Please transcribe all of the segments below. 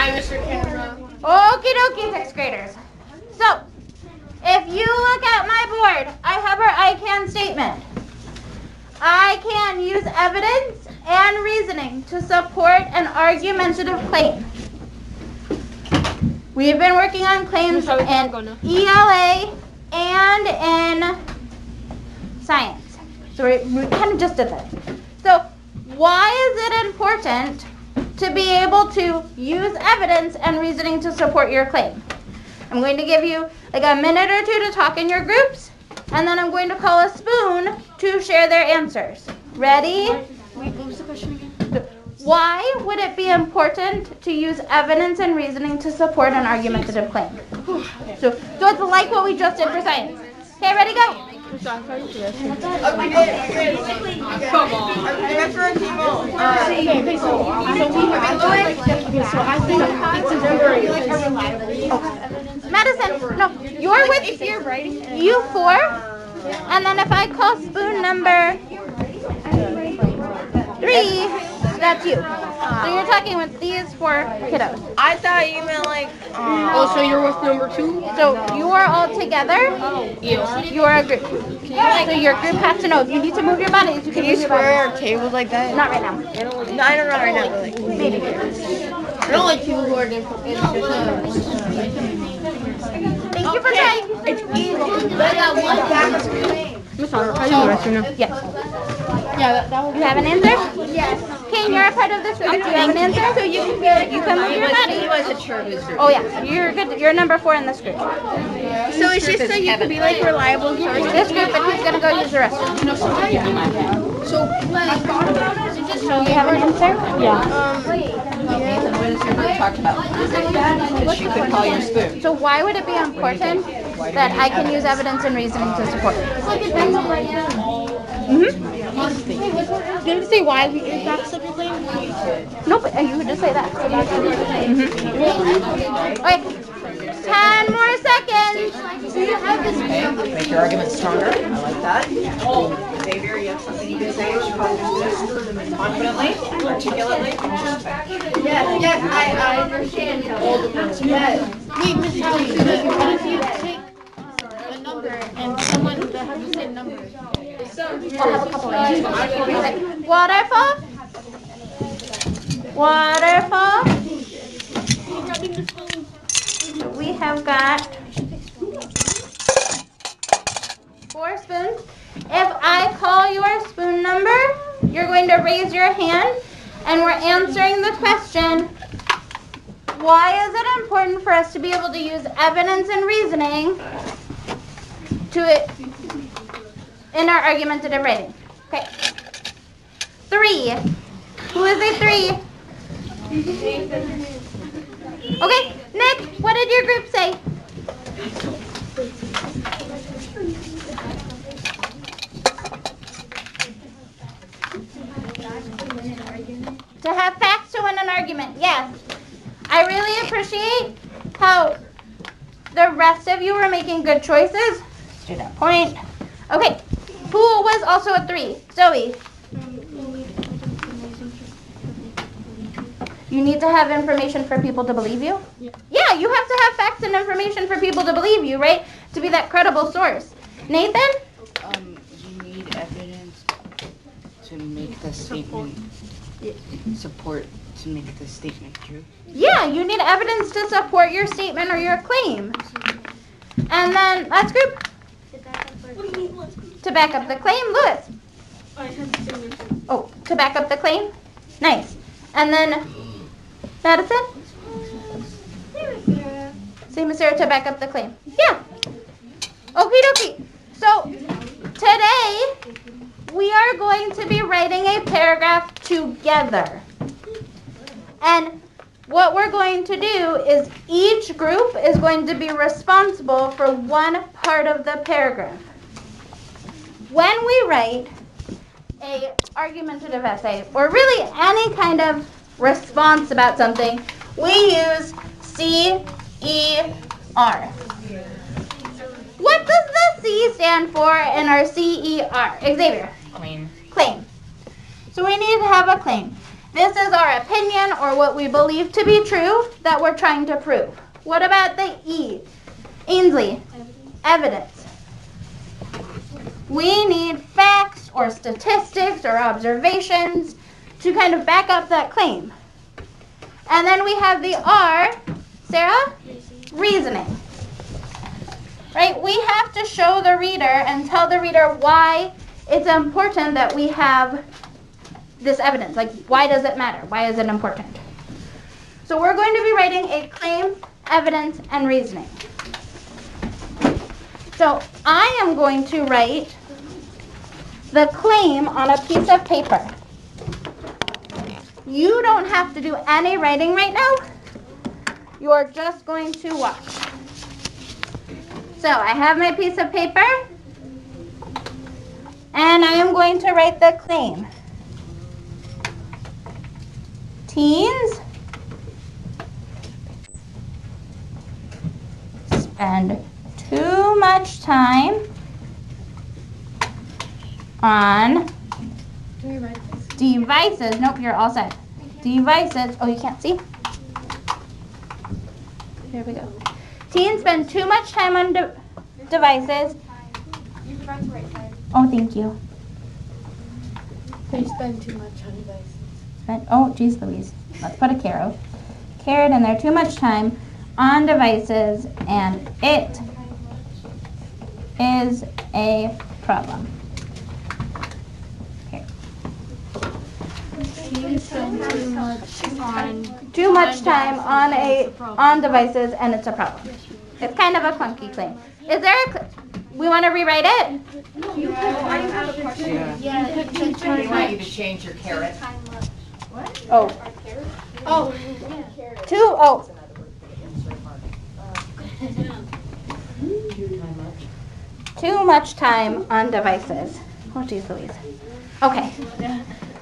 Hi, Mr. Camera. Okie dokie, 6th graders. So, if you look at my board, I have our I can statement. I can use evidence and reasoning to support an argumentative claim. We've been working on claims in ELA and in science. So we kind of just did that. So why is it important to be able to use evidence and reasoning to support your claim? I'm going to give you like a minute or two to talk in your groups, and then I'm going to call a spoon to share their answers. Ready? Wait, what was the question again? Why would it be important to use evidence and reasoning to support an argumentative claim? So it's like what we just did for science. Okay, ready, go. Come on. Madison, no, you're with you four, and then if I call spoon number 3, that's you. So you're talking with these 4 kiddos. I thought you meant like. Oh, so you're with number 2? So you are all together. You are a group. So your group has to know. If you need to move your bodies, you can move your bodies. Square our tables like that? Not right now. No, I don't know right now. Really. Maybe. I don't like people who are different. Thank you for trying. It's easy. But that one back. Miss Oliver, are you the rest or no? Yes. Yeah, that was. You have an answer? Yes. Kane, you're a part of this group. Do you have an answer? So you can move your body. Oh yeah, you're good. You're number 4 in this group. So it's just so you can be like reliable sources. This group, and he's gonna go use the restroom. So, So you have an answer? What is your group talked about? That you could call your spoon. So why would it be important that I can use evidence and reasoning to support it? didn't say why we backs up your claim? Nope, you would just say that. Okay, 10 more seconds. Okay, make your argument stronger. I like that. Xavier, you have something you can say? Confidently, articulately. Yes, I understand. Wait, Miss Holly, what if you take a number and someone that has the same number? We'll have a couple of Waterfall. Waterfall. So we have got 4 spoons. If I call your spoon number, you're going to raise your hand, and we're answering the question, why is it important for us to be able to use evidence and reasoning in our argumentative writing? Okay. 3. Who is a 3? Okay, Nick, what did your group say? To have facts to win an argument, yes. I really appreciate how the rest of you were making good choices. To that point. Okay, who was also a 3? Zoe. You need to have information for people to believe you? Yeah, you have to have facts and information for people to believe you, right? To be that credible source. Nathan? You need evidence to make the statement to make the statement true. Yeah, you need evidence to support your statement or your claim. And then last group? To back up the claim, Lewis. Oh, to back up the claim? Nice. And then Madison? Same as Sarah to back up the claim. Yeah. Okie dokie. So today we are going to be writing a paragraph together. And what we're going to do is each group is going to be responsible for one part of the paragraph. When we write a argumentative essay, or really any kind of response about something, we use CER. What does the C stand for in our CER? Xavier? Claim. Claim. So we need to have a claim. This is our opinion or what we believe to be true that we're trying to prove. What about the E? Ainsley, evidence. We need facts or statistics or observations to kind of back up that claim. And then we have the R, Sarah, reasoning. Right? We have to show the reader and tell the reader why it's important that we have this evidence. Like, why does it matter? Why is it important? So we're going to be writing a claim, evidence, and reasoning. So I am going to write the claim on a piece of paper. You don't have to do any writing right now. You're just going to watch. So I have my piece of paper, and I am going to write the claim. Teens spend too much time on devices. Nope, you're all set. Devices. Oh, you can't see? There we go. Teens spend too much time on devices. You forgot to write side. Oh, thank you. They spend too much on devices. Oh, geez Louise. Let's put a caret. Caret in there. Too much time on devices, and it is a problem. Here. You spend Too much time on devices, and it's a problem. It's kind of a clunky claim. Is there we want to rewrite it? Yeah. They want you to change your caret. Oh. Too much time on devices. Oh, geez Louise. Okay.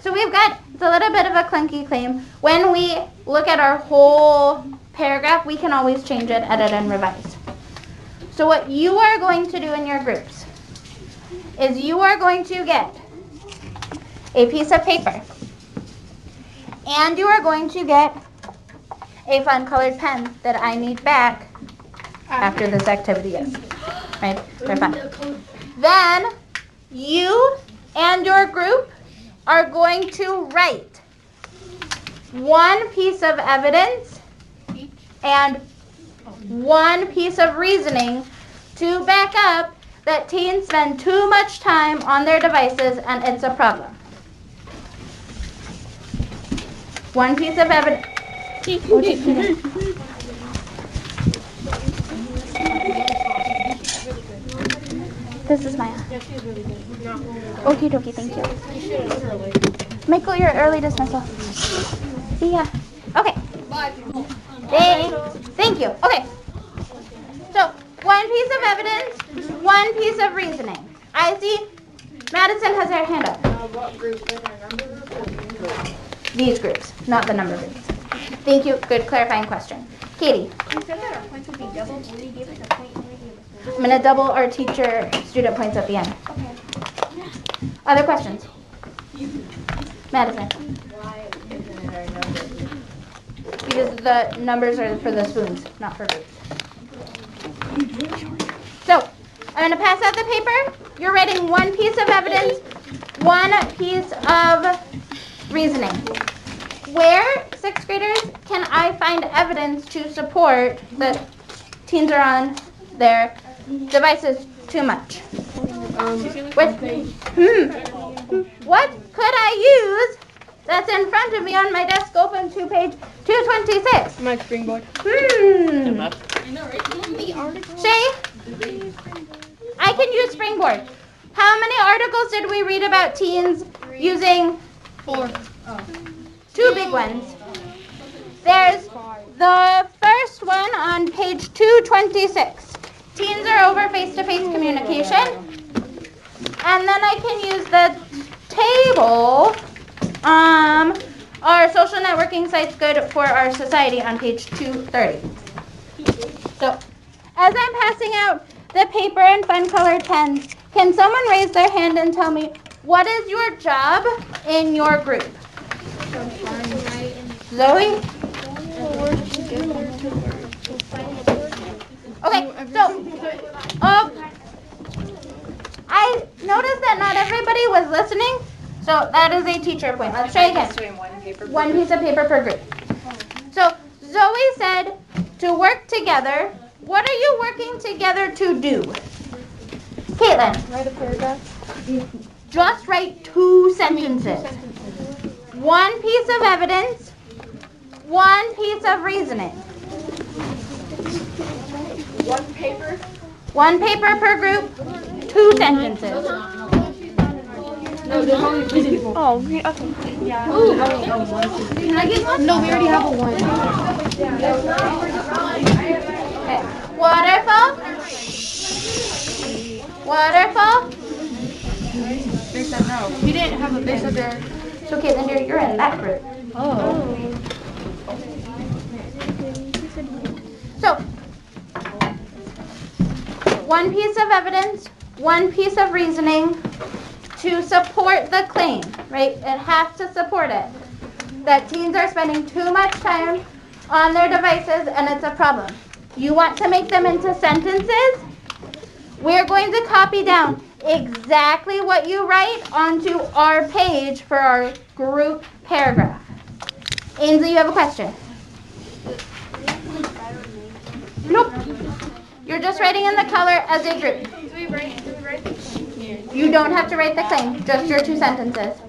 So we've got, it's a little bit of a clunky claim. When we look at our whole paragraph, we can always change it, edit, and revise. So what you are going to do in your groups is you are going to get a piece of paper, and you are going to get a fun colored pen that I need back after this activity is. Right? They're fun. Then you and your group are going to write one piece of evidence and one piece of reasoning to back up that teens spend too much time on their devices and it's a problem. One piece of evidence. This is Maya. Okie dokie, thank you. Michael, you're early dismissal. See ya. Okay. Thank you. Okay. So, one piece of evidence, one piece of reasoning. I see Madison has her hand up. What group? These groups, not the number groups. Thank you. Good clarifying question. Katie. You said that our points would be doubled when you gave us a point. I'm going to double our teacher student points at the end. Okay. Other questions? Madison. Why isn't it our number? Because the numbers are for the spoons, not for groups. So, I'm going to pass out the paper. You're writing one piece of evidence, one piece of reasoning. Where, sixth graders, can I find evidence to support that teens are on their devices too much? What could I use that's in front of me on my desk open to page 226? My springboard. Shay? I can use Springboard. How many articles did we read about teens using? 4. Two big ones. There's the first one on page 226. Teens are over face-to-face communication. And then I can use the table, our social networking site's good for our society on page 230. So, as I'm passing out the paper and fun colored pens, can someone raise their hand and tell me what is your job in your group? Zoe? Okay, so, I noticed that not everybody was listening, so that is a teacher point. Let's try again. One piece of paper per group. So, Zoe said to work together. What are you working together to do? Caitlin. Write a paragraph. Just write 2 sentences. One piece of evidence, one piece of reasoning. One paper per group, 2 sentences. Oh, okay. Can I get one? No, we already have a one. Okay. Waterfall. Waterfall. They said no. We didn't have a. They said there. So Caitlin, you're in that group. Oh. So, one piece of evidence, one piece of reasoning to support the claim, right? It has to support it. That teens are spending too much time on their devices and it's a problem. You want to make them into sentences? We're going to copy down exactly what you write onto our page for our group paragraph. Ainsley, you have a question? Nope. You're just writing in the color as a group. You don't have to write the claim, just your 2 sentences.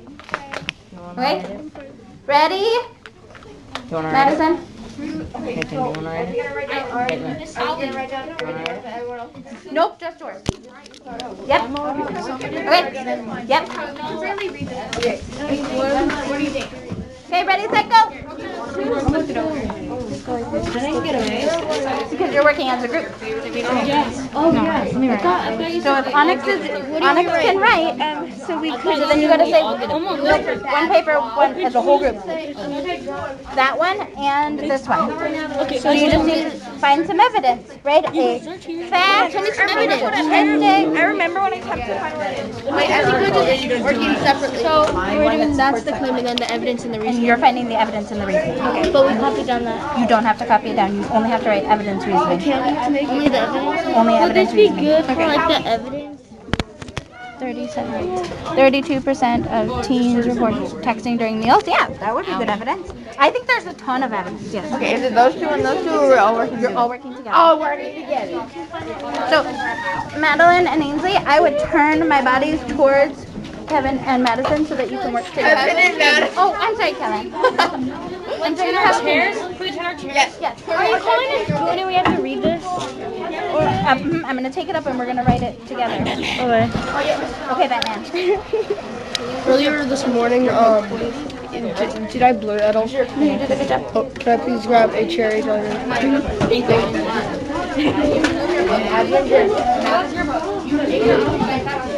Okay? Ready? Madison? Nope, just yours. Yep. Okay. Yep. What do you think? Okay, ready, set, go. Because you're working as a group. Oh yeah. Let me write. So if Onyx can write, So we so then you gotta say one paper, one as a whole group. That one and this one. So you just need to find some evidence, right? A fact, statistic. I remember when I kept to find evidence. Wait, I think we're just working separately. So we're doing that's the claim and then the evidence and the And reason. you're finding the evidence and the reasoning. Okay, but we copied down that. You don't have to copy it down. You only have to write evidence, reasoning. Only the evidence. Only evidence, reasoning. Good for like the evidence. 32% of teens report texting during meals. Yeah, that would be good evidence. I think there's a ton of evidence. Yes. Okay, is it those 2 and those 2 or we're all working You're all working together. all working together? So, Madeline and Ainsley, I would turn my bodies towards Kevin and Madison so that you can work together. Kevin and Madison. Oh, I'm sorry, Kevin. I'm sorry, you have chairs. Yes. Are you calling us good and we have to read this? I'm gonna take it up and we're gonna write it together. Okay. Okay, Batman. Earlier this morning, did I blur at all? You did a good job. Oh, can I please grab a cherry driver?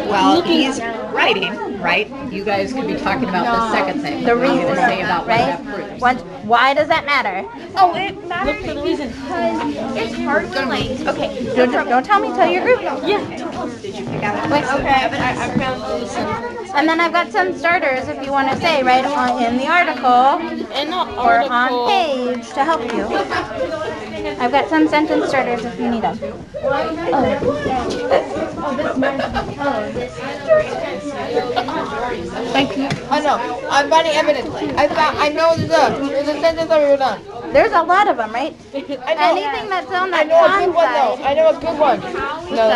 Well, he's writing, right? You guys could be talking about the second thing. The What are you reason, gonna say about what that right? proves? Why does that matter? Oh, it matters because it's hard to like. Okay, don't tell me. Tell your group. Yeah. Wait, Okay. I found this. and then I've got some starters if you want to say right on in the article or on page to help you. I've got some sentence starters if you need them. Thank you. I know. I'm finding evidence. I know there's a sentence that we were done. There's a lot of them, right? I know. Anything that's on I the know a con good one though. side. I know a good one. No,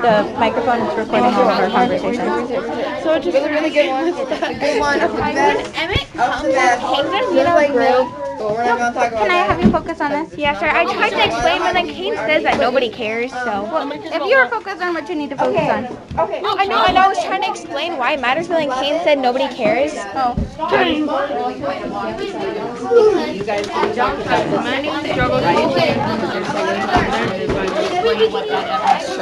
The microphone is recording all of our conversation. so it's just really, really good one. It's a good one. Of the best. Emmett Of the best. Just like real. But we're not gonna talk about Can I that. have you focus on this? Yeah, sure. I tried to explain, but then Kane says that nobody cares. So. If you are focused on what you need to focus on. Okay. I know. I was trying to explain why it matters, but then Kane said nobody cares. Oh. You guys can talk about this, right? Explain what that evidence shows,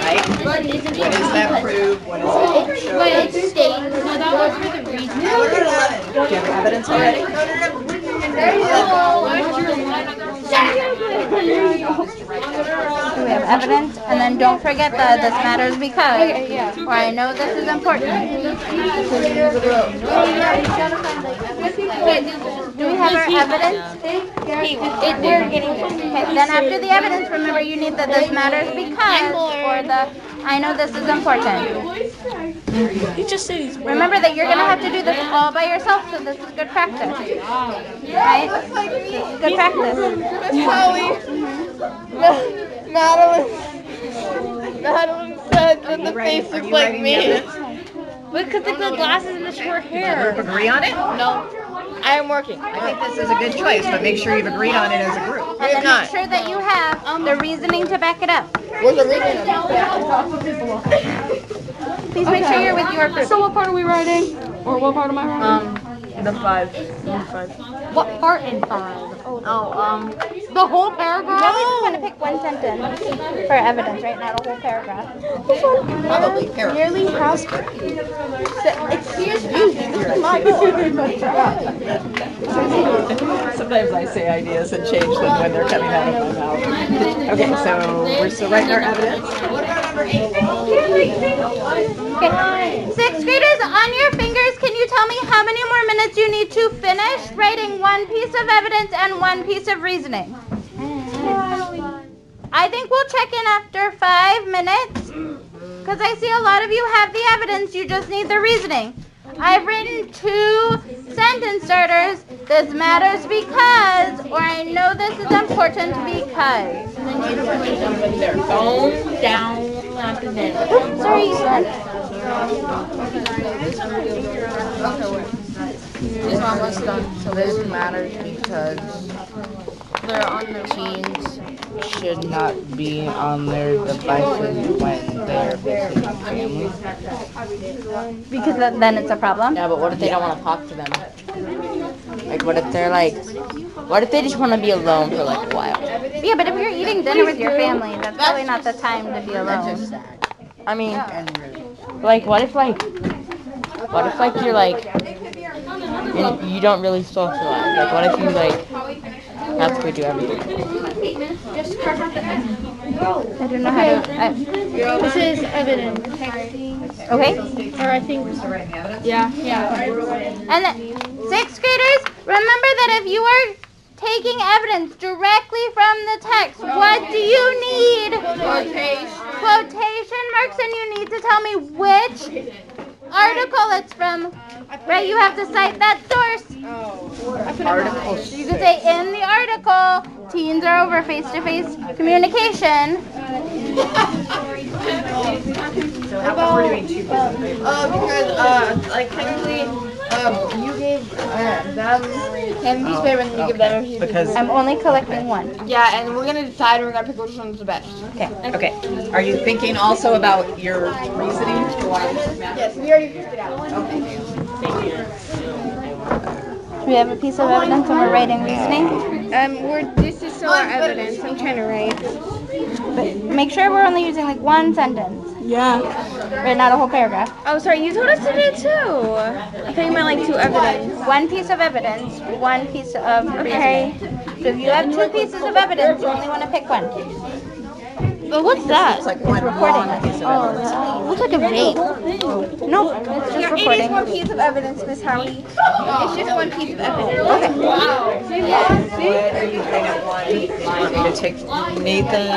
right? What does that prove? What does it show? But it states, no, that was for the reason. Do you have evidence already? So we have evidence, and then don't forget that this matters because, or I know this is important. Wait, Do we have our evidence? We're getting there. Okay, then after the evidence, remember you need the this matters because or the I know this is important. You just said he's Remember that you're gonna have to do this all by yourself, so this is good practice. Right? Good practice. Miss Holly. Madeline said that the face looks like me. because of the glasses and the short hair. Group agree on it? No, I am working. I think this is a good choice, but make sure you've agreed on it as a group. We have Make not. sure that you have the reasoning to back it up. What's the reason? Please make sure you're with your group. So what part are we writing? Or what part am I writing? The 5. What part in 5? The whole paragraph? No, we just want to pick one sentence for evidence, right? Not a whole paragraph. Probably. Nearly half. Excuse me. This is my book. Sometimes I say ideas and change them when they're coming out of my mouth. Okay, so we're still writing our evidence. Okay. Sixth graders, on your fingers, can you tell me how many more minutes you need to finish writing one piece of evidence and one piece of reasoning? I think we'll check in after 5 minutes because I see a lot of you have the evidence, you just need the reasoning. I've written 2 sentence starters. This matters because, or I know this is important because. Phone down. Oops, sorry, you said. It's almost done. So this matters because teens should not be on their devices when they're visiting family. Because then it's a problem. Yeah, but what if they don't want to talk to them? Like, what if they're like, what if they just want to be alone for like a while? Yeah, but if you're eating dinner with your family, that's probably not the time to be alone. I mean, like, what if you're like, and you don't really socialize? Like, what if you like have to do everything? I don't know how to. This is evidence. Okay. Or I think. Yeah. And then, 6th graders, remember that if you are taking evidence directly from the text, what do you need? Quotation marks, and you need to tell me which article it's from. Right, you have to cite that source. Article You can say in the article, teens are over face-to-face communication. So how come we're doing 2 pieces of paper? Because, like, technically, you gave them and piece of paper and you give them a piece of paper. Because, I'm only collecting one. Yeah, and we're gonna decide, we're gonna pick which one's the best. okay. Are you thinking also about your reasoning to why this matters? Yes, we already figured it out. We have a piece of evidence and we're writing reasoning. This is so our evidence. I'm trying to write. But make sure we're only using like one sentence. Yeah. Right, not a whole paragraph. Oh, sorry. You told us to do 2. I thought you meant like 2 evidence. One piece of evidence, one piece of reasoning. So if you have 2 pieces of evidence, you only want to pick one. But what's that? It's like one long piece of evidence. Looks like a vape. Nope, it's just It is recording. one piece of evidence, Miss Howie. It's just one piece of evidence. Okay. What are you doing at 1? Do you want me to take Nathan? Do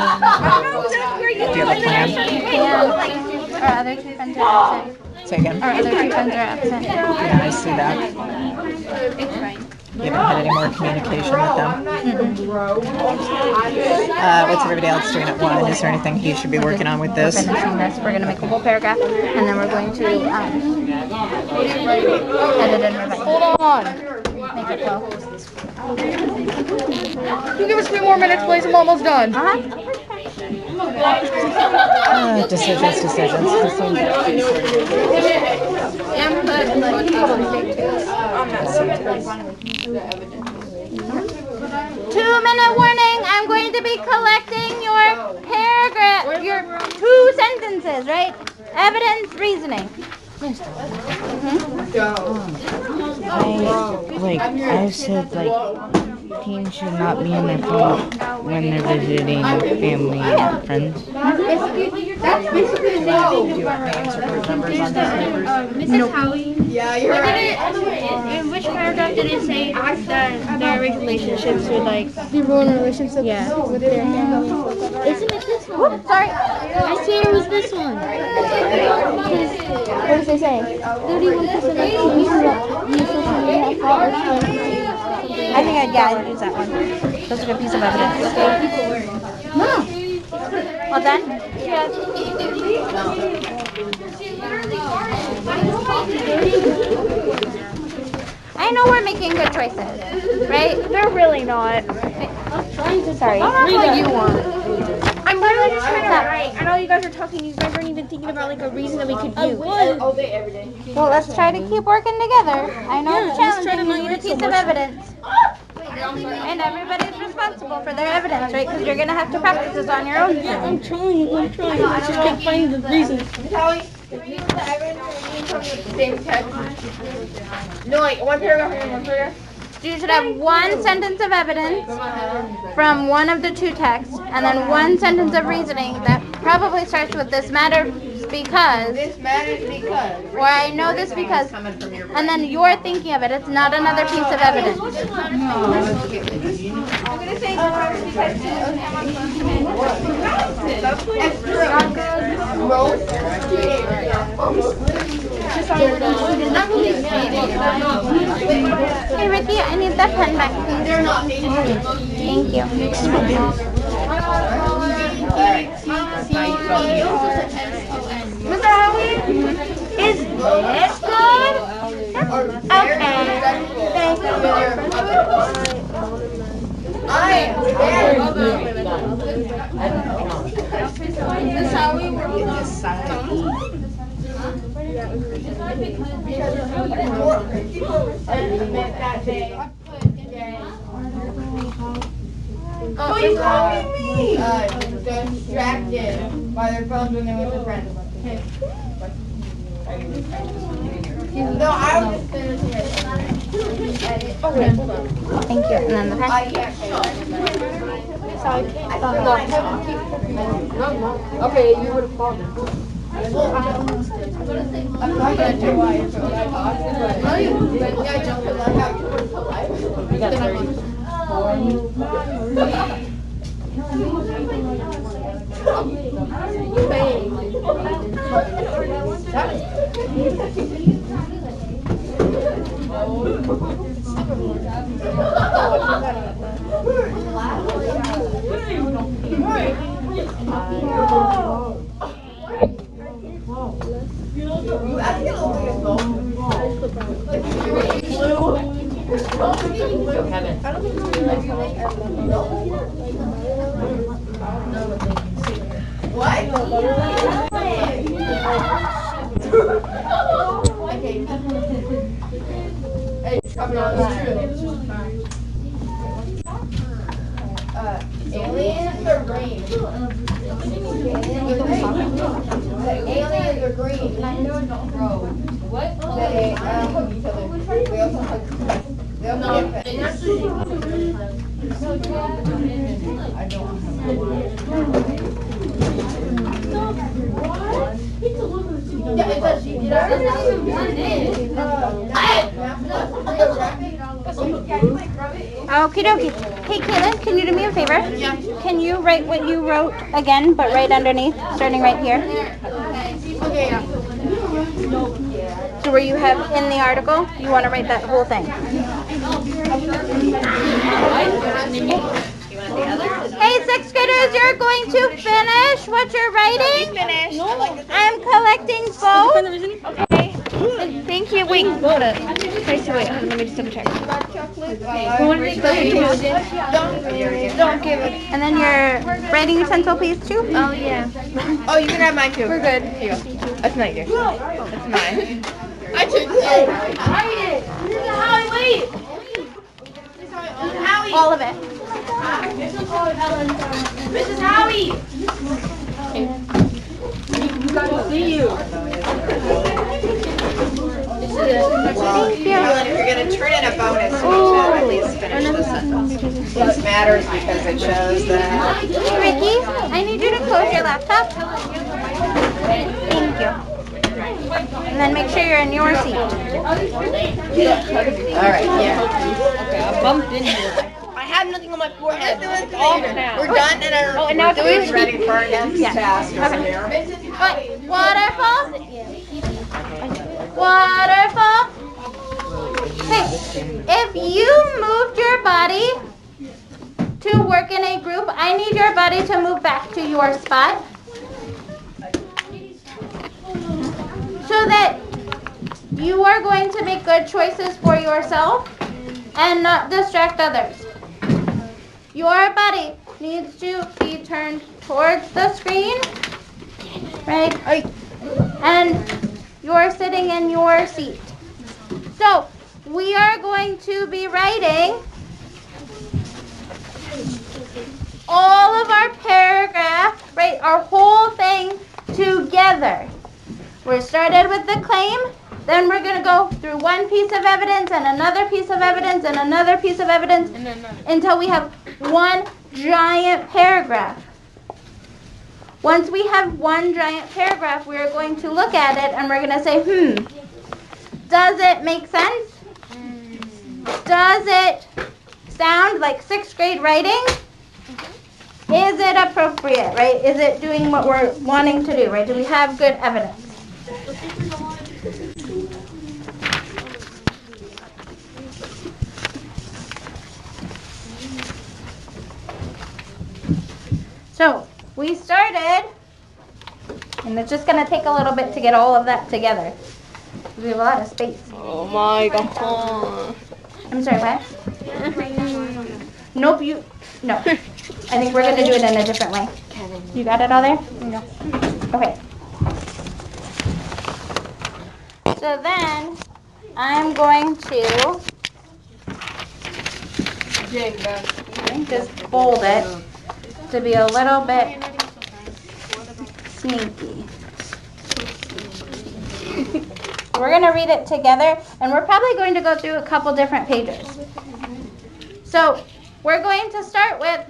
you have a plan? And our other 2 friends are absent. Say again? Our other 2 friends are absent. Yeah, I see that. You haven't had any more communication with them. What's everybody else doing at 1? Is there anything he should be working on with this? Finishing this, we're going to make a whole paragraph, and then we're going to edit and revise. Hold on. Make it flow. You give us 3 more minutes, please. I'm almost done. Decisions. Two-minute warning. I'm going to be collecting your paragraph, your 2 sentences, right? Evidence, reasoning. I said like teens should not be on their phone when they're visiting family and friends. That's basically the same thing. Do you have names or group numbers on these papers? Mrs. Howie. Yeah, you're right. In which paragraph did it say that their relationships were like they were in relationships with their family? Isn't it this one? Whoops, sorry. I swear it was this one. What does it say? 31% of teens use social media have fathers. I think I'd use that one. That's a good piece of evidence. Well done? I know we're making good choices, right? They're really not. Sorry. What you want? I'm literally just trying to write. I know you guys are talking. You guys aren't even thinking about like a reason that we could use. Well, let's try to keep working together. I know it's challenging. You need a piece of evidence. And everybody's responsible for their evidence, right? Because you're going to have to practice this on your own. Yeah, I'm trying. I just can't find the reason. No, like one paragraph and one paragraph. So you should have one sentence of evidence from one of the two texts, and then one sentence of reasoning that probably starts with "this matters because," This matters because. or "I know this because," and then you're thinking of it. It's not another piece of evidence. Hey Ricky, I need that pen back. Thank you. Mr. Howie, is this good? Okay. Thank you. This how we work this side. Oh, you copied me. Distracted by their phones when they're with their friends. No, I was just finishing it. Oh, wait, hold on. Thank you. And then the pen. Okay, you would have called it. I'm not gonna do why you're so I jumped in like out towards the light. You got 30. Aliens are green. Aliens are green. What? They hug each other. They also hug. They also get fed. I don't yeah, it does. Okie dokie. Hey Kaylin, can you do me a favor? Yeah. Can you write what you wrote again, but right underneath, starting right here? Okay, yeah. So where you have in the article, you want to write that whole thing. Hey, sixth graders, you're going to finish what you're writing? I'm collecting both. Okay. Thank you. Wait, hold up. Wait, let me just double check. Don't give it. And then your writing utensil, please, too. Oh, yeah. Oh, you can have mine too. We're good. Here you go. That's not yours. That's mine. I took it. Howie, wait. All of it. Mrs. Howie. Thank you. If you're going to turn in a bonus, you should at least finish the sentence. This matters because it shows that. Hey, Ricky, I need you to close your laptop. Thank you. And then make sure you're in your seat. All right, yeah. I have nothing on my forehead. We're done, and now it's we're ready for our next task over here. Wait, waterfall? Waterfall? Hey, if you moved your body to work in a group, I need your body to move back to your spot so that you are going to make good choices for yourself and not distract others. Your body needs to be turned towards the screen, right? And you're sitting in your seat. So we are going to be writing all of our paragraph, right, our whole thing together. We started with the claim, then we're going to go through one piece of evidence and another piece of evidence and another piece of evidence until we have one giant paragraph. Once we have one giant paragraph, we are going to look at it and we're going to say, does it make sense? Does it sound like 6th grade writing? Is it appropriate, right? Is it doing what we're wanting to do, right? Do we have good evidence? So we started, and it's just going to take a little bit to get all of that together. We have a lot of space. Oh my god. I'm sorry, what? Nope, no. I think we're going to do it in a different way. You got it all there? No. Okay. So then, I'm going to just fold it to be a little bit sneaky. We're going to read it together, and we're probably going to go through a couple different pages. So we're going to start with,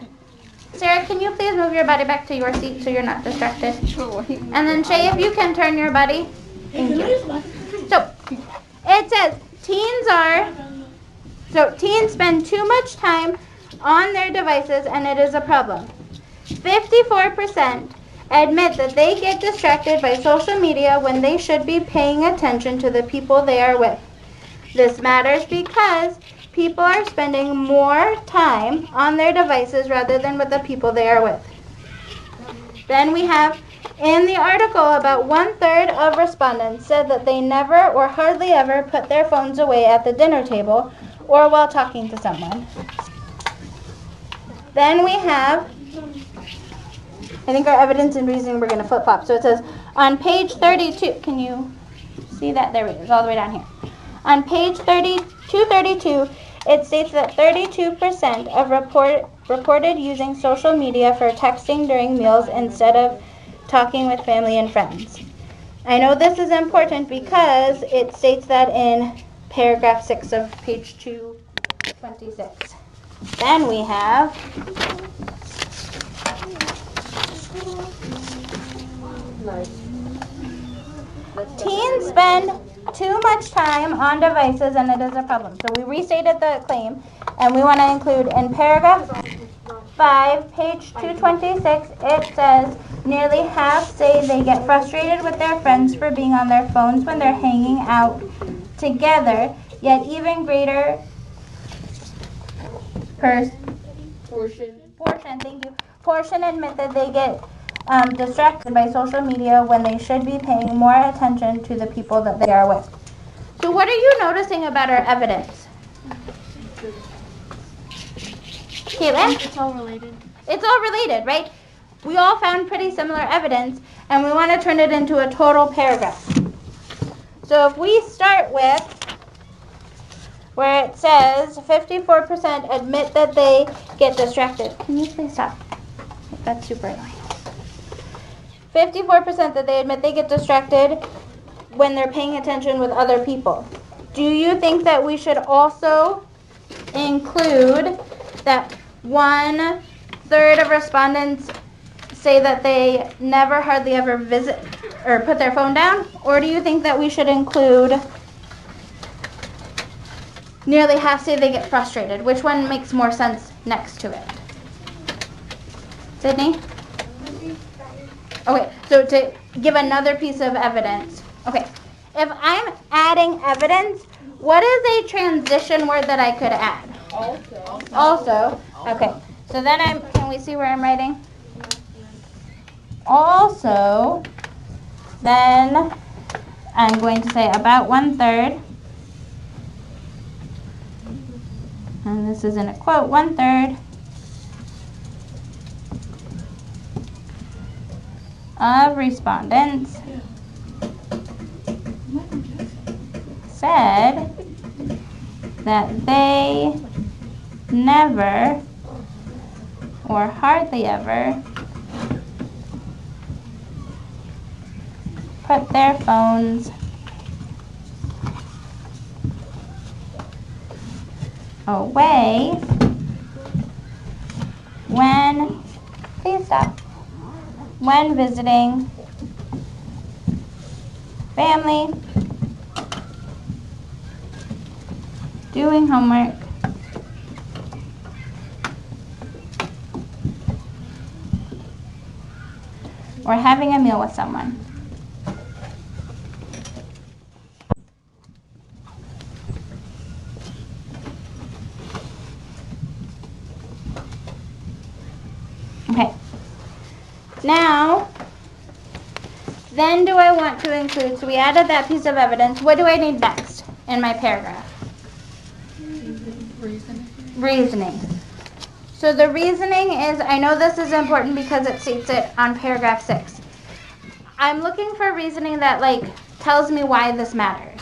Sarah, can you please move your body back to your seat so you're not distracted? And then Shay, if you can turn your body. Thank you. So it says teens spend too much time on their devices and it is a problem. 54% admit that they get distracted by social media when they should be paying attention to the people they are with. This matters because people are spending more time on their devices rather than with the people they are with. Then we have, in the article, about 1/3 of respondents said that they never or hardly ever put their phones away at the dinner table or while talking to someone. Then we have, I think our evidence and reasoning, we're going to flip-flop. So it says on page 32, can you see that? There it is, all the way down here. On page 232, it states that 32% of reported using social media for texting during meals instead of talking with family and friends. I know this is important because it states that in paragraph 6 of page 226. Then we have teens spend too much time on devices and it is a problem. So we restated the claim and we want to include in paragraph 5, page 226, it says nearly half say they get frustrated with their friends for being on their phones when they're hanging out together, yet even greater portion admit that they get distracted by social media when they should be paying more attention to the people that they are with. So what are you noticing about our evidence? Caitlin? It's all related. It's all related, right? We all found pretty similar evidence, and we want to turn it into a total paragraph. So if we start with where it says 54% admit that they get distracted. Can you please stop? That's super annoying. 54% that they admit they get distracted when they're paying attention with other people. Do you think that we should also include that 1/3 of respondents say that they never hardly ever visit or put their phone down? Or do you think that we should include nearly half say they get frustrated? Which one makes more sense next to it? Sydney? Okay, so to give another piece of evidence. Okay, if I'm adding evidence, what is a transition word that I could add? Also. Okay, so then can we see where I'm writing? Also, then I'm going to say about 1/3. And this is in a quote, 1/3 of respondents said that they never or hardly ever put their phones away when, please stop, when visiting family, doing homework, or having a meal with someone. Okay. Now, then do I want to include, so we added that piece of evidence. What do I need next in my paragraph? Reasoning. So the reasoning is, I know this is important because it states it on paragraph 6. I'm looking for reasoning that tells me why this matters.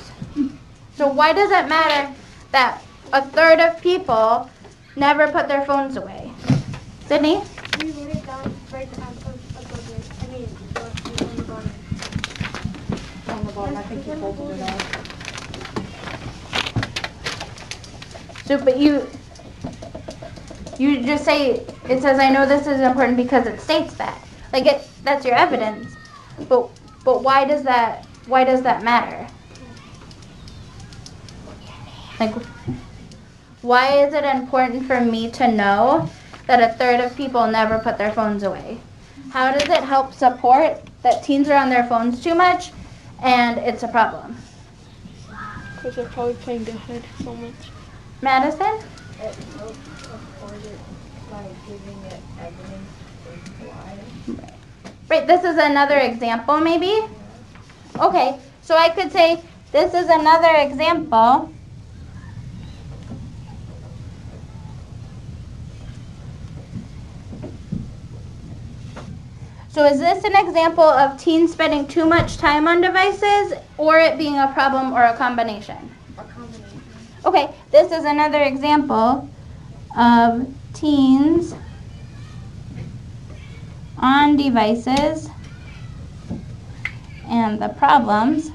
So why does it matter that 1/3 of people never put their phones away? Sydney? We wrote it down right on the bottom. I think you folded it out. So, but you just say, it says, I know this is important because it states that. That's your evidence. But why does that matter? Why is it important for me to know that 1/3 of people never put their phones away? How does it help support that teens are on their phones too much and it's a problem? Because they're probably playing good so much. Madison? It helps support it by giving it evidence for why. Right, this is another example maybe? Okay, so I could say this is another example. So is this an example of teens spending too much time on devices or it being a problem or a combination? A combination. Okay, this is another example of teens on devices and the problems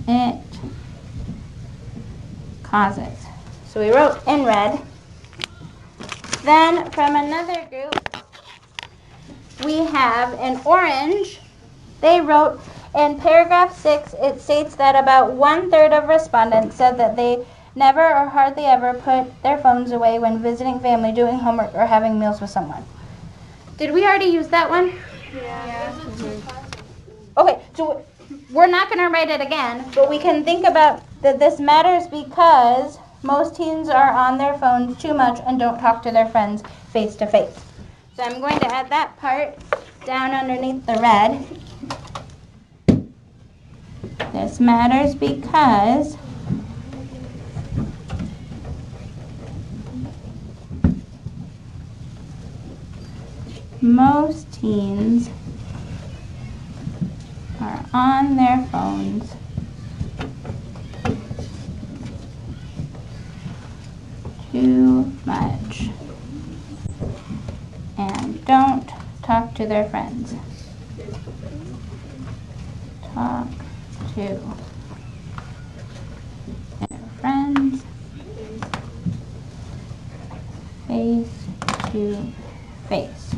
it causes. So we wrote in red. Then from another group, we have in orange, they wrote in paragraph 6, it states that about 1/3 of respondents said that they never or hardly ever put their phones away when visiting family, doing homework, or having meals with someone. Did we already use that one? Yeah. Okay, so we're not going to write it again, but we can think about that this matters because most teens are on their phones too much and don't talk to their friends face to face. So I'm going to add that part down underneath the red. This matters because most teens are on their phones too much and don't talk to their friends. Talk to their friends face to face.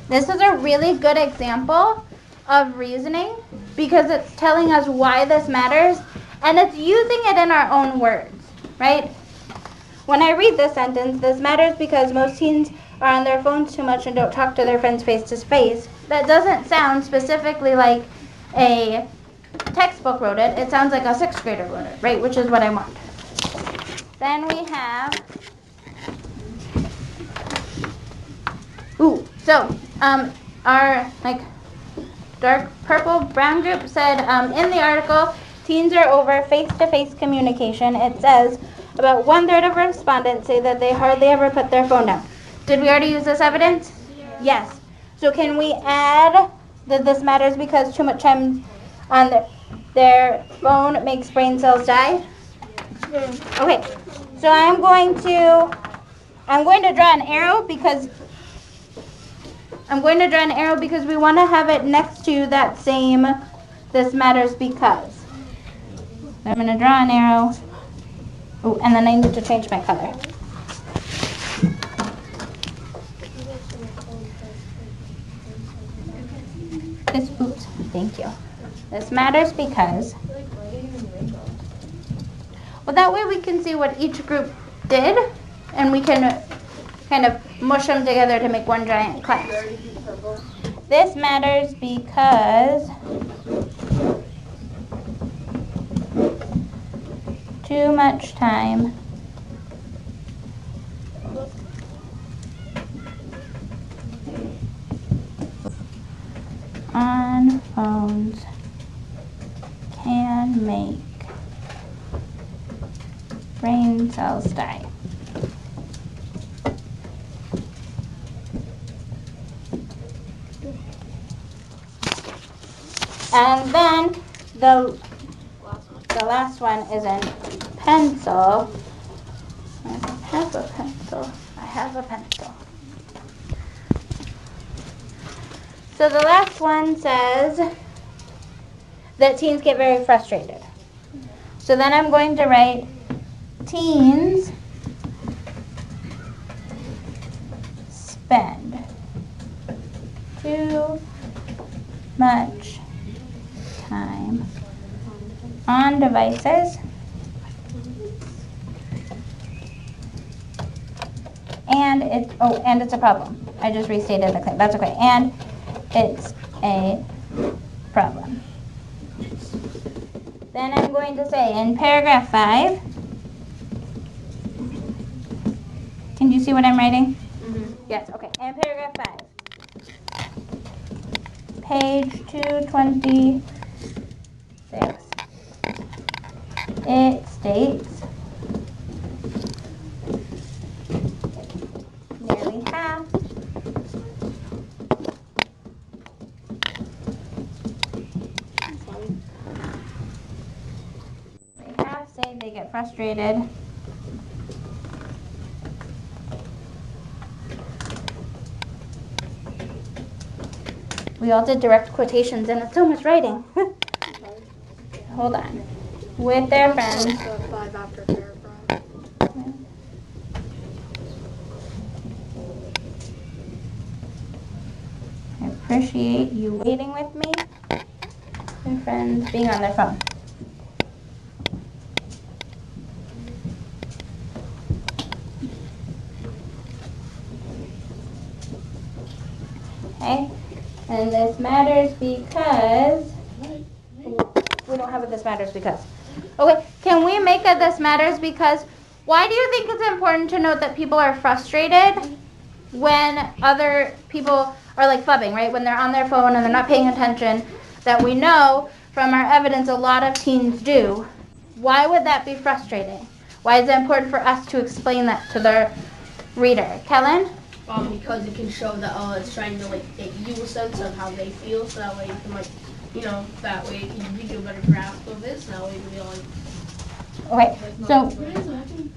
This is a really good example of reasoning because it's telling us why this matters and it's using it in our own words, right? When I read this sentence, this matters because most teens are on their phones too much and don't talk to their friends face to face. That doesn't sound specifically like a textbook wrote it. It sounds like a 6th grader wrote it, right? Which is what I want. Then we have, our dark purple brown group said in the article, teens are over face-to-face communication. It says about 1/3 of respondents say that they hardly ever put their phone down. Did we already use this evidence? Yes. So can we add that this matters because too much time on their phone makes brain cells die? Okay. So I'm going to draw an arrow because we want to have it next to that same this matters because. I'm going to draw an arrow. Oh, and then I need to change my color. Oops, thank you. This matters because. Well, that way we can see what each group did, and we can kind of mush them together to make one giant class. This matters because too much time on phones can make brain cells die. And then the last one is in pencil. I don't have a pencil. I have a pencil. So the last one says that teens get very frustrated. So then I'm going to write teens spend too much time on devices and it's a problem. I just restated the claim. That's okay. And it's a problem. Then I'm going to say in paragraph 5, can you see what I'm writing? Mm-hmm. Yes, okay. In paragraph 5, page 226, it states nearly half say they get frustrated we all did direct quotations and it's so much writing. Hold on. With their friends. I appreciate you waiting with me and friends being on their phone. Okay, and this matters because we don't have a this matters because. Okay, can we make a this matters because? Why do you think it's important to note that people are frustrated when other people are like fubbing, right? When they're on their phone and they're not paying attention, that we know from our evidence a lot of teens do. Why would that be frustrating? Why is it important for us to explain that to the reader? Kellen? Because it can show that it's trying to get you a sense of how they feel, so that way you can that way you can give you a better grasp of this. That way you can be okay, so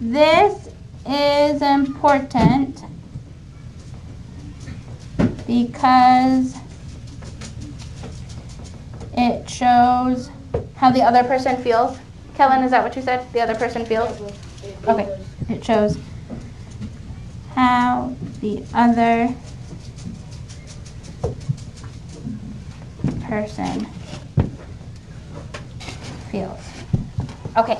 this is important because it shows how the other person feels. Kellen, is that what you said? The other person feels? Okay, it shows how the other person feels. Okay,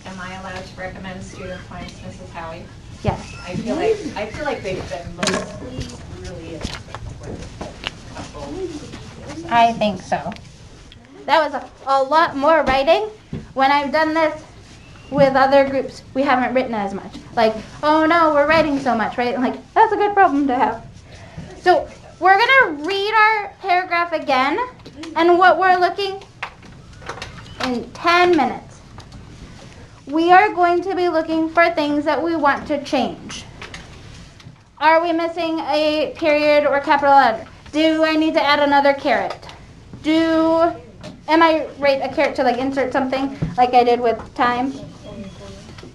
Am I allowed to recommend student points, Mrs. Howie? yes. I feel like they've been mostly really effective with a couple. I think so. That was a lot more writing. When I've done this with other groups, we haven't written as much. Like, oh no, we're writing so much, right? Like, that's a good problem to have. So we're gonna read our paragraph again, and what we're looking in 10 minutes. We are going to be looking for things that we want to change. Are we missing a period or capital letter? Do I need to add another caret? Am I right a caret to like insert something like I did with time?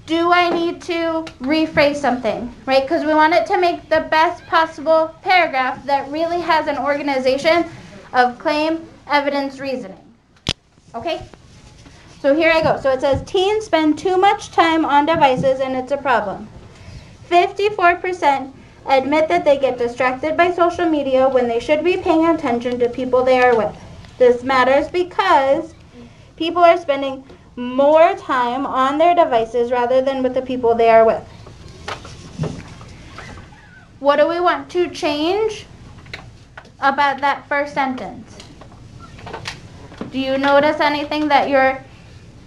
Do I need to rephrase something, right? Because we want it to make the best possible paragraph that really has an organization of claim, evidence, reasoning. Okay? So here I go. So it says teens spend too much time on devices and it's a problem. 54% admit that they get distracted by social media when they should be paying attention to people they are with. This matters because people are spending more time on their devices rather than with the people they are with. What do we want to change about that first sentence? Do you notice anything that you're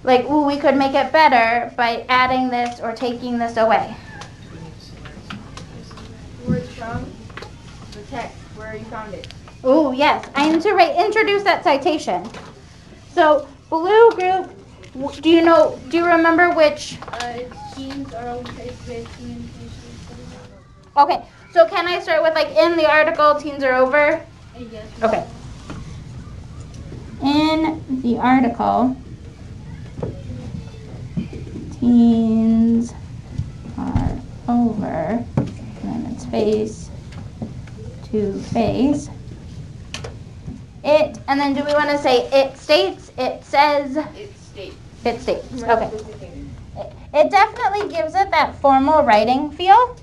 like, ooh, we could make it better by adding this or taking this away? Where it's from, the text, where you found it. Ooh, yes. I need to introduce that citation. So, blue group, do you remember which? Teens are okay with communication. Okay, so can I start with like in the article, teens are over? Yes. Okay. In the article, teens are over, and then it's face to face. It, and then do we want to say it states, it says? It states. It states, okay. It definitely gives it that formal writing feel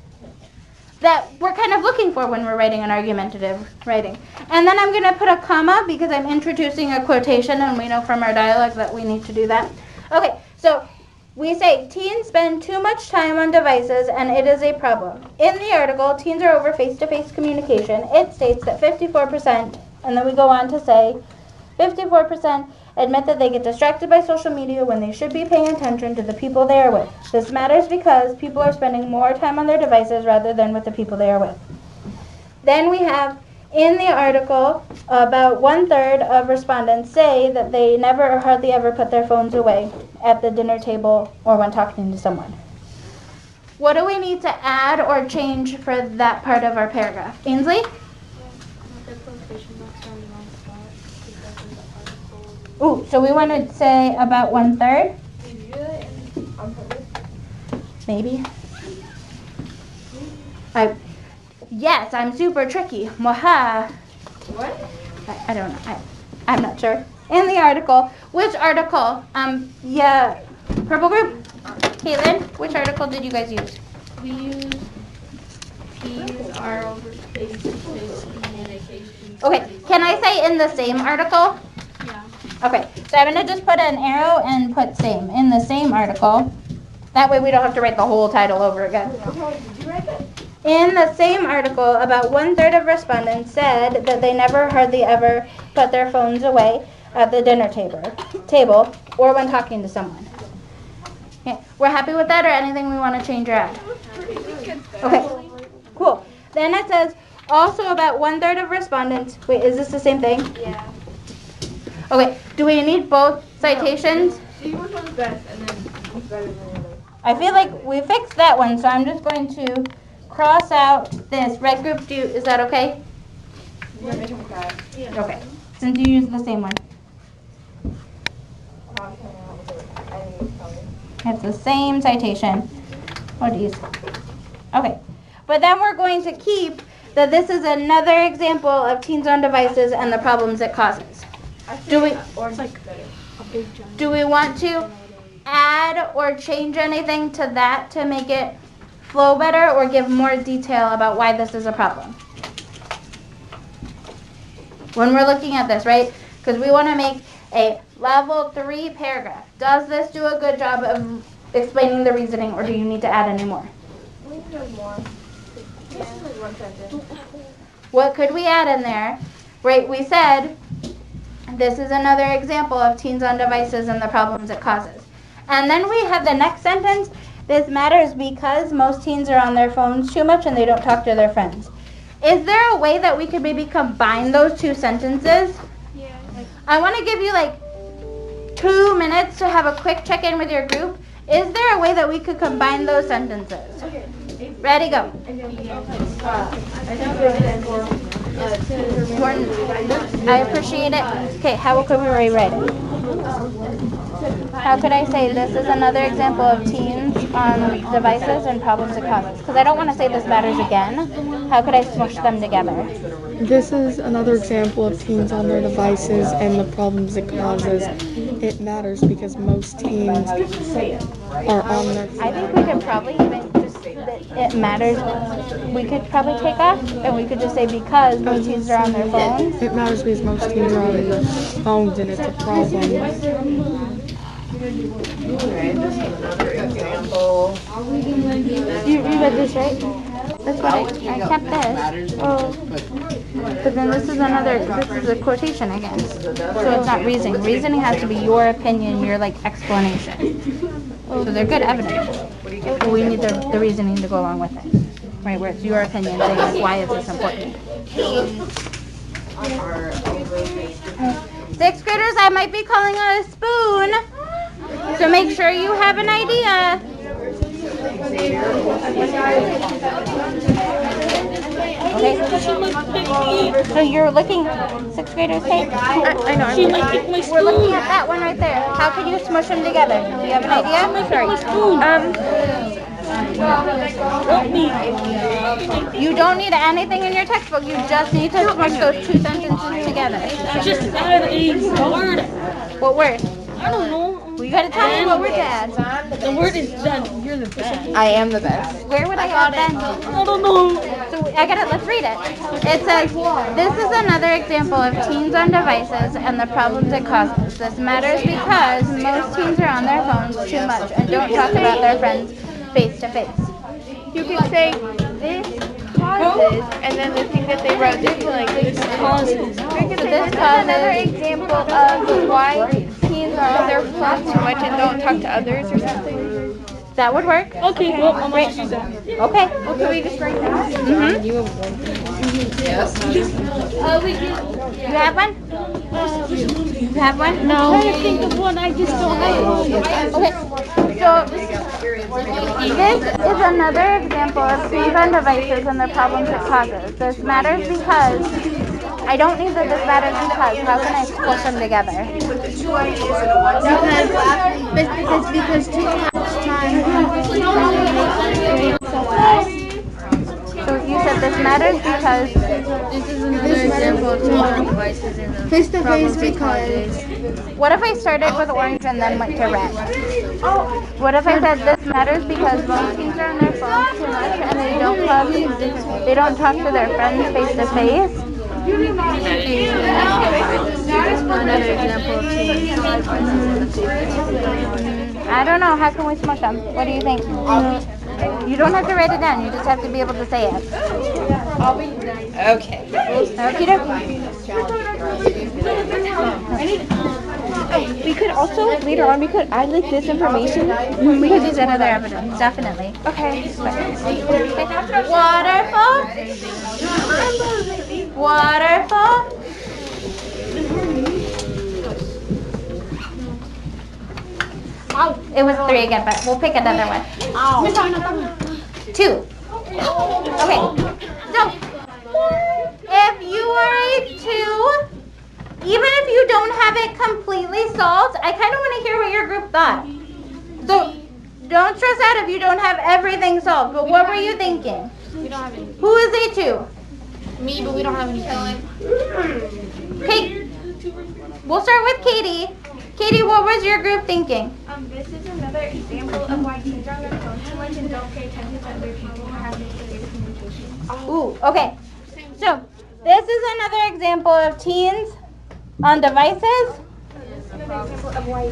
that we're kind of looking for when we're writing an argumentative writing. And then I'm going to put a comma because I'm introducing a quotation and we know from our dialogue that we need to do that. Okay, so we say teens spend too much time on devices and it is a problem. In the article, teens are over face-to-face communication. It states that 54%, and then we go on to say 54% admit that they get distracted by social media when they should be paying attention to the people they are with. This matters because people are spending more time on their devices rather than with the people they are with. Then we have in the article, about 1/3 of respondents say that they never or hardly ever put their phones away at the dinner table or when talking to someone. What do we need to add or change for that part of our paragraph? Ainsley? Ooh, so we want to say about 1/3? Maybe. Yes, I'm super tricky. Mwaha. What? I don't know. I'm not sure. In the article, which article? Yeah, purple group? Caitlin, which article did you guys use? We use teens are over face-to-face communication. Okay, can I say in the same article? Yeah. Okay, so I'm going to just put an arrow and put same. In the same article. That way we don't have to write the whole title over again. Did you write that? In the same article, about 1/3 of respondents said that they never hardly ever put their phones away at the dinner table or when talking to someone. Okay, we're happy with that or anything we want to change or add? Okay, cool. Then it says also about 1/3 of respondents. Wait, is this the same thing? Yeah. Okay, do we need both citations? See which one's best and then what's better than the other. I feel like we fixed that one, so I'm just going to cross out this. Red group, is that okay? Yeah. Okay, since you used the same one. It's the same citation. Oh geez. Okay, but then we're going to keep that this is another example of teens on devices and the problems it causes. Do we want to add or change anything to that to make it flow better or give more detail about why this is a problem. When we're looking at this, right? Because we want to make a level 3 paragraph. Does this do a good job of explaining the reasoning, or do you need to add any more? We need more. What could we add in there? Right, we said this is another example of teens on devices and the problems it causes. And then we have the next sentence. This matters because most teens are on their phones too much and they don't talk to their friends. Is there a way that we could maybe combine those two sentences? Yeah. I want to give you like 2 minutes to have a quick check-in with your group. Is there a way that we could combine those sentences? Ready, go. I appreciate it. Okay, how could we rewrite it? How could I say this is another example of teens on devices and problems it causes? Because I don't want to say this matters again. How could I smush them together? This is another example of teens on their devices and the problems it causes. It matters because most teens are on their phones. I think we could probably even just, it matters, we could probably take off and we could just say because most teens are on their phones. It matters because most teens are on their phones and it's a problem. Okay, this is another example. You read this, right? That's what I kept this. Oh. But then this is a quotation again. So it's not reasoning. Reasoning has to be your opinion, your like explanation. So they're good evidence. But we need the reasoning to go along with it. Right, where it's your opinion saying like, why is this important? 6th graders, I might be calling on a spoon. So make sure you have an idea. Okay. So you're looking 6th graders, okay? I know. We're looking at that one right there. How can you smush them together? Do you have an idea? Sorry. You don't need anything in your textbook. You just need to smush those 2 sentences together. Just add a word. What word? I don't know. Well, you gotta tell me what word to add. The word is then. You're the best. I am the best. Where would I add then? I don't know. So let's read it. It says, this is another example of teens on devices and the problems it causes. This matters because most teens are on their phones too much and don't talk about their friends face to face. You could say this causes, and then the thing that they wrote, this like this causes. So this Another causes, example of why teens are on their phones too much and don't talk to others or something. that would work. Okay, well, I'm going to do that. Okay. Well, can we just write that? Mm-hmm. You have one? You have one? No. I'm trying to think of one. I just don't have one. Okay. So this is another example of teens on devices and the problems it causes. This matters because I don't need that this matters because. How can I squish them together? Because too much time. So you said this matters because This is another example of teens on devices and the Face to face problems it because. causes. what if I started with orange and then went to red? What if I said this matters because most teens are on their phones too much and they don't talk to their friends face to face? Another example of teens on devices and the I don't know. How can we smush them? What do you think? You don't have to write it down. You just have to be able to say it. Okay. Okie dokie. We could also, later on, we could add like this information. We could use another evidence. Definitely. Okay. Waterfall. Waterfall. It was 3 again, but we'll pick another one. 2. Okay. So, if you are a 2, even if you don't have it completely solved, I kind of want to hear what your group thought. So, don't stress out if you don't have everything solved, but what were you thinking? We don't have any. Who is a 2? Me, but we don't have any. Okay. We'll start with Katie. Katie, what was your group thinking? This is another example of why teens are on their phones too much and don't pay attention to other people or have face-to-face communication. Ooh, okay. So, this is another example of teens on devices. Another example of why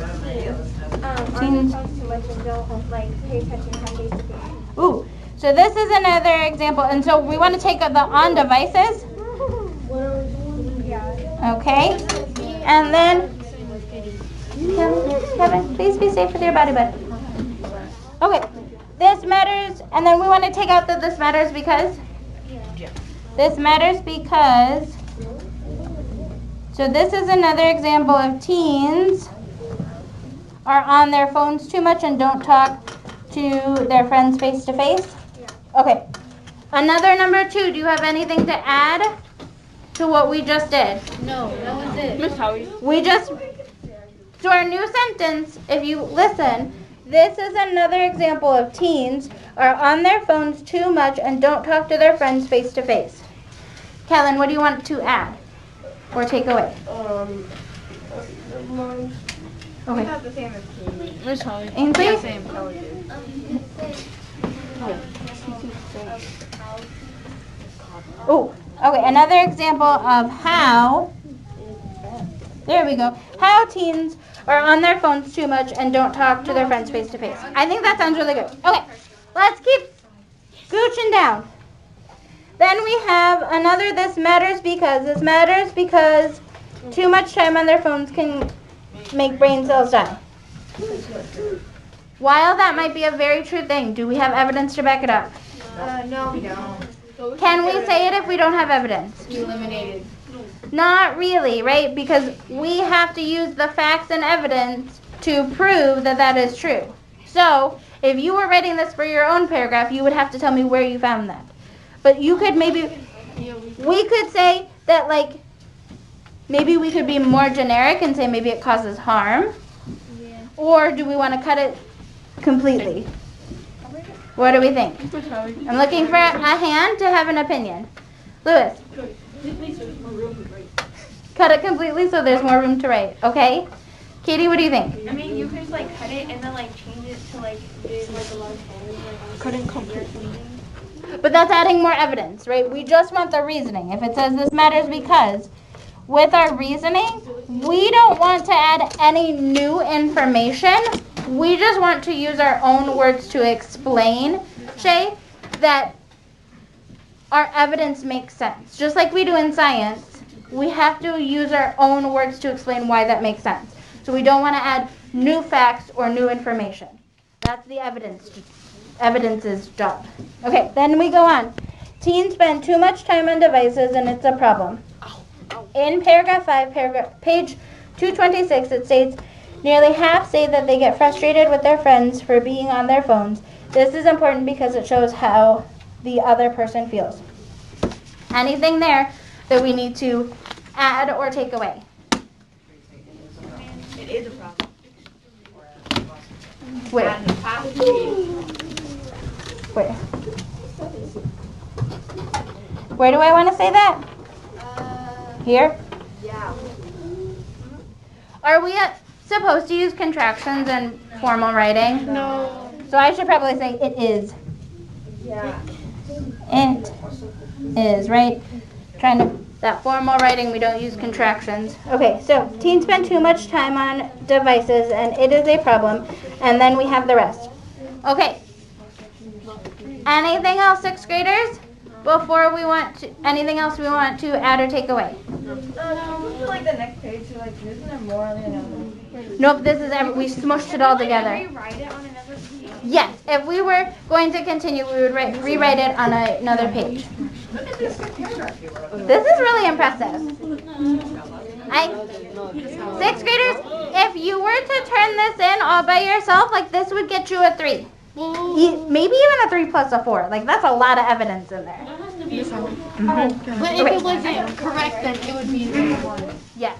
teens on their phones too much and don't pay attention to have face-to-face. Ooh, so this is another example. And so we want to take the on devices. Okay. And then, Kevin, please be safe with your body, bud. Okay. This matters. And then we want to take out the this matters because. This matters because. So this is another example of teens are on their phones too much and don't talk to their friends face to face. Okay. Another number 2. Do you have anything to add to what we just did? No, that was it. Miss Howie. So our new sentence, if you listen, this is another example of teens are on their phones too much and don't talk to their friends face to face. Kellen, what do you want to add or take away? Okay. Not the same as teens. Miss Howie. Ainsley? Same. Oh, okay. Another example of how, there we go, how teens are on their phones too much and don't talk to their friends face to face. I think that sounds really good. Okay, let's keep gooching down. Then we have another this matters because too much time on their phones can make brain cells die. While that might be a very true thing, do we have evidence to back it up? No, we don't. Can we say it if we don't have evidence? Eliminated. Not really, right? Because we have to use the facts and evidence to prove that that is true. So, if you were writing this for your own paragraph, you would have to tell me where you found that. But you could we could say that, like, maybe we could be more generic and say maybe it causes harm. Yeah. Or do we want to cut it completely? What do we think? I'm looking for a hand to have an opinion. Lewis. Cut it completely so there's more room to write. Okay? Katie, what do you think? I mean, you could just cut it and then change it to do a lot of things. Cut it completely. But that's adding more evidence, right? We just want the reasoning. If it says this matters because, with our reasoning, we don't want to add any new information. We just want to use our own words to explain, Shay, that our evidence makes sense. Just like we do in science, we have to use our own words to explain why that makes sense. So we don't want to add new facts or new information. That's the evidence's job. Okay, then we go on. Teens spend too much time on devices and it's a problem. In paragraph 5, page 226, it states, nearly half say that they get frustrated with their friends for being on their phones. This is important because it shows how the other person feels. Anything there that we need to add or take away? It is a problem. Where? On the top page. Where? Where do I want to say that? Here? Yeah. Are we supposed to use contractions in formal writing? No. So I should probably say it is. Yeah. It is, right? That formal writing, we don't use contractions. Okay, so teens spend too much time on devices and it is a problem. And then we have the rest. Okay. Anything else, 6th graders? Before anything else we want to add or take away? The next page, isn't there more on the other? Nope, this is we smushed it all together. Rewrite it on another page. Yes, if we were going to continue, we would rewrite it on another page. Look at this paragraph you wrote. This is really impressive. 6th graders, if you were to turn this in all by yourself, this would get you a 3. Maybe even a 3 plus a 4. That's a lot of evidence in there. But if it wasn't correct, then it would be 1. Yes.